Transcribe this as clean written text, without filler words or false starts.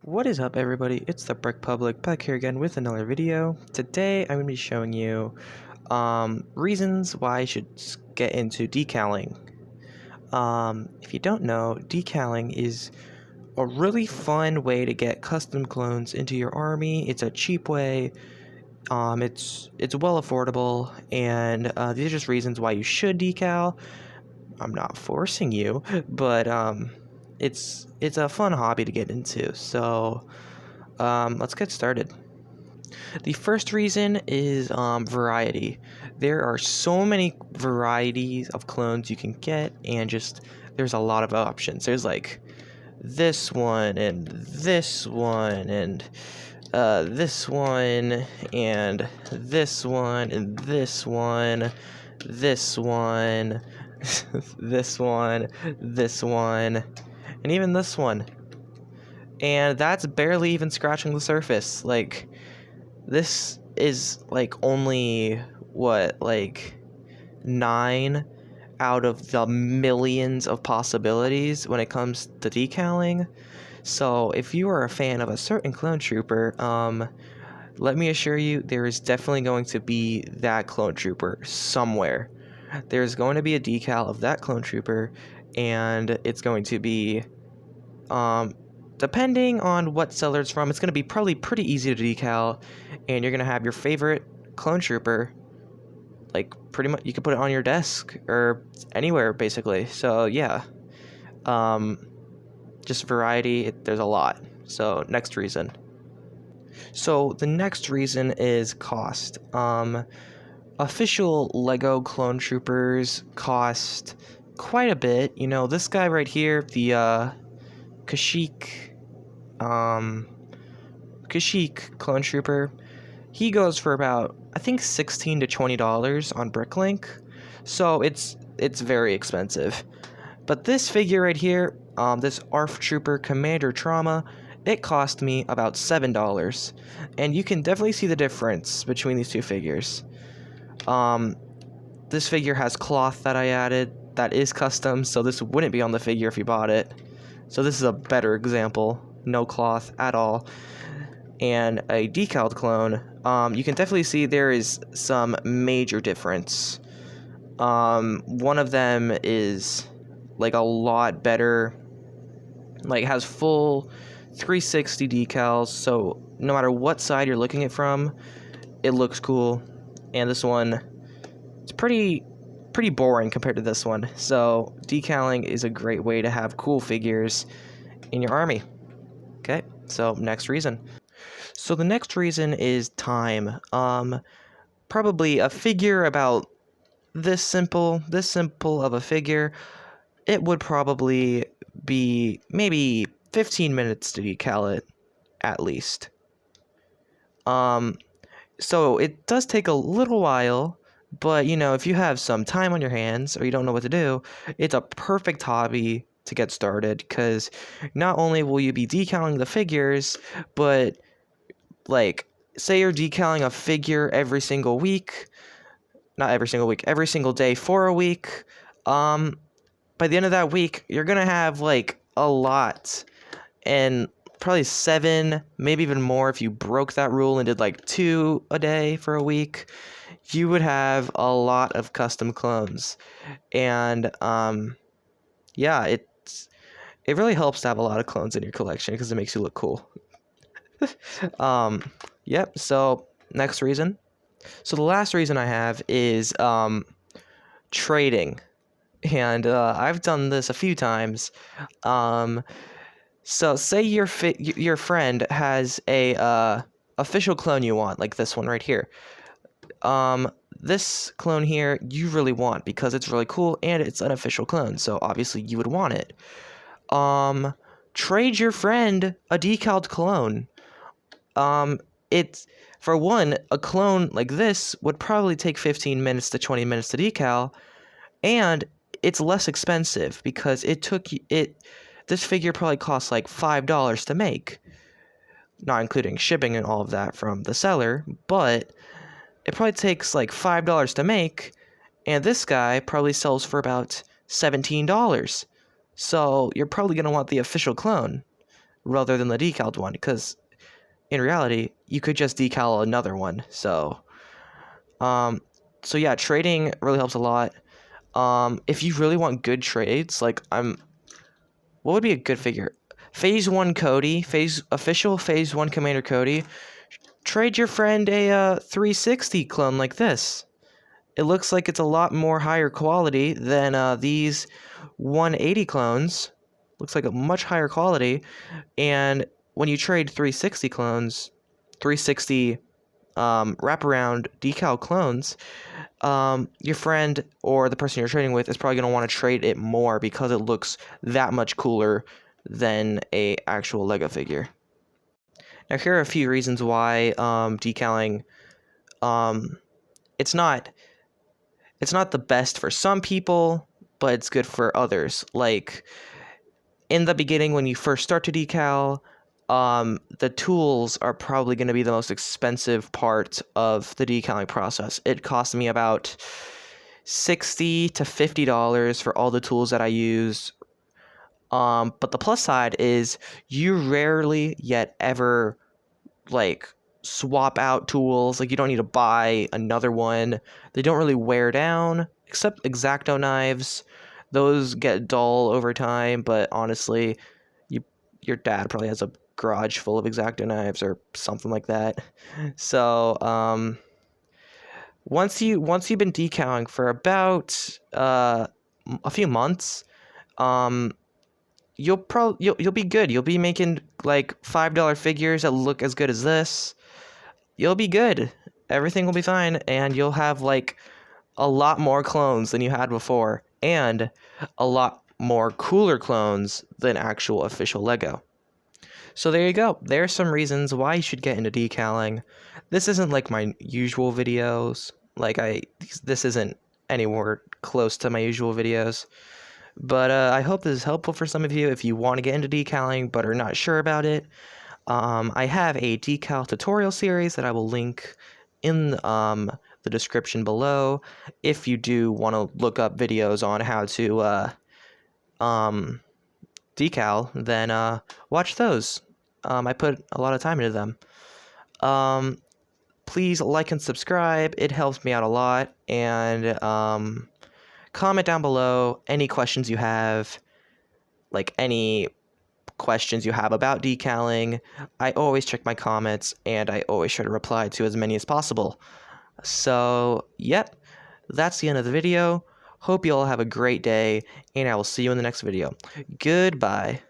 What is up, everybody? It's the Brick Public back here again with another video. Today I'm going to be showing you reasons why you should get into decaling. If you don't know, decaling is a really fun way to get custom clones into your army. It's a cheap way. It's well affordable, and these are just reasons why you should decal. I'm not forcing you, but it's a fun hobby to get into. So let's get started. The first reason is variety. There are so many varieties of clones you can get, and just there's a lot of options. There's like this one and this one and this one and this one and this one, this one, this one, this one, and even this one. And that's barely even scratching the surface. Like, this is like only what, like 9 out of the millions of possibilities when it comes to decaling. So if you are a fan of a certain clone trooper, let me assure you, there is definitely going to be that clone trooper somewhere. There's going to be a decal of that clone trooper, and it's going to be depending on what seller it's from, it's going to be probably pretty easy to decal, and you're going to have your favorite clone trooper, like, pretty much, you can put it on your desk, or anywhere, basically. So, yeah. Just variety, there's a lot. So, next reason. So, the next reason is cost. Official LEGO clone troopers cost quite a bit. You know, this guy right here, the, Kashyyyk clone trooper, he goes for about, I think, $16 to $20 on Bricklink, so it's very expensive. But this figure right here, this ARF Trooper Commander Trauma, it cost me about $7, and you can definitely see the difference between these two figures. This figure has cloth that I added that is custom, so this wouldn't be on the figure if you bought it. So this is a better example, no cloth at all. And a decaled clone, you can definitely see there is some major difference. One of them is like a lot better, like has full 360 decals, so no matter what side you're looking at from, it looks cool. And this one, it's pretty boring compared to this one. So decaling is a great way to have cool figures in your army. Okay, so next reason. So the next reason is time. Probably a figure about this simple of a figure, it would probably be maybe 15 minutes to decal it, at least. So it does take a little while, but, you know, if you have some time on your hands or you don't know what to do, it's a perfect hobby to get started, because not only will you be decaling the figures, but, like, say you're decaling a figure every single week, not every single week, every single day for a week, by the end of that week, you're gonna have, like, a lot, and probably 7, maybe even more if you broke that rule and did like 2 a day for a week, you would have a lot of custom clones. And yeah, it really helps to have a lot of clones in your collection because it makes you look cool. Yep, so next reason. So the last reason I have is trading. And I've done this a few times. So say your friend has a official clone you want, like this one right here. This clone here you really want because it's really cool and it's an official clone, so obviously you would want it. Trade your friend a decaled clone. It's, for one, a clone like this would probably take 15 minutes to 20 minutes to decal, and it's less expensive because this figure probably costs like $5 to make, not including shipping and all of that from the seller, but it probably takes like $5 to make, and this guy probably sells for about $17. So you're probably going to want the official clone. rather than the decaled one, because in reality, you could just decal another one. Um, so yeah, trading really helps a lot. If you really want good trades, like what would be a good figure? Phase 1 Cody, official Phase 1 Commander Cody. Trade your friend a 360 clone like this. It looks like it's a lot more higher quality than these 180 clones. Looks like a much higher quality. And when you trade 360 clones, 360 wraparound decal clones, your friend or the person you're trading with is probably going to want to trade it more because it looks that much cooler than a actual Lego figure. Now here are a few reasons why decaling it's not the best for some people, but it's good for others. Like in the beginning when you first start to decal, the tools are probably going to be the most expensive part of the decaling process. It cost me about $60 to $50 for all the tools that I use. But the plus side is you rarely yet ever like swap out tools. Like you don't need to buy another one. They don't really wear down, except X-Acto knives. Those get dull over time, but honestly, your dad probably has a garage full of X-Acto knives or something like that. So, once you've been decaling for about a few months, you'll be good. You'll be making like $5 figures that look as good as this. You'll be good. Everything will be fine, and you'll have like a lot more clones than you had before, and a lot more cooler clones than actual official Lego. So there you go. There are some reasons why you should get into decaling. This isn't like my usual videos. This isn't anywhere close to my usual videos. But I hope this is helpful for some of you if you want to get into decaling but are not sure about it. I have a decal tutorial series that I will link in the description below if you do want to look up videos on how to decal, then watch those. I put a lot of time into them. Please like and subscribe. It helps me out a lot. And comment down below any questions you have, like any questions you have about decaling. I always check my comments, and I always try to reply to as many as possible. So, yep, that's the end of the video. Hope you all have a great day, and I will see you in the next video. Goodbye.